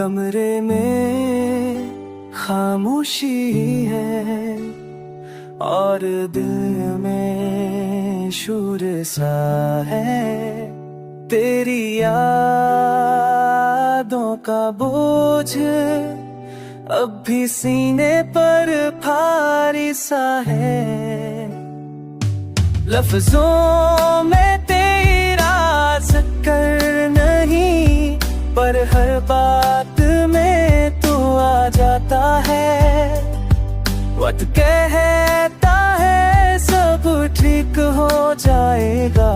कमरे में खामोशी है और दिल में शोर सा है। तेरी यादों का बोझ अब भी सीने पर भारी सा है। लफ्जों में तेरा जिक्र नहीं, पर हर बात में तू आ जाता है। वक्त कहता है सब ठीक हो जाएगा,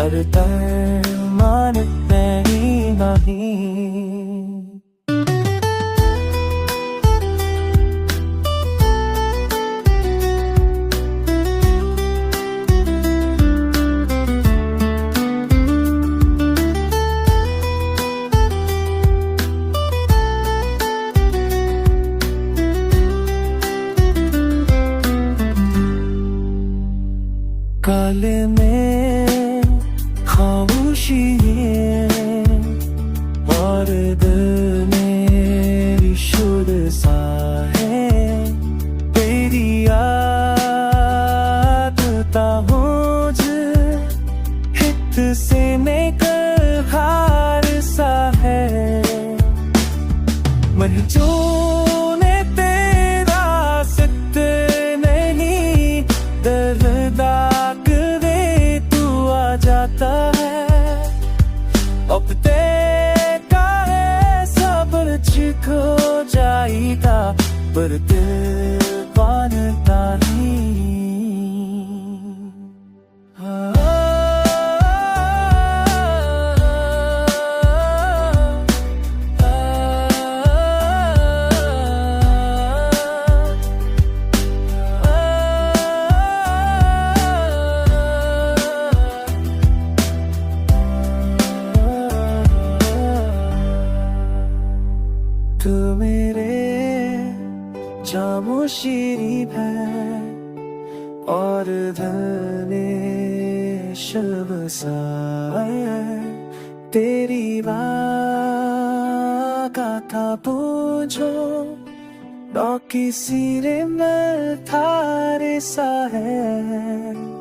अरमान नहीं। काले में खामोशी है और दिल में शोर सा है। तेरी आदता बोझ हित से लेकर हार सा है। मंजूने तेरा सिक्त नहीं, दर्दा जाता है। अब देखा है सब्र ठीक हो जाएगा, पर दिल मानता नहीं। तू मेरे जामो शीरी है और धने शब सा है। तेरी बाका था पूछो डॉकी सिरे में थारे सा है।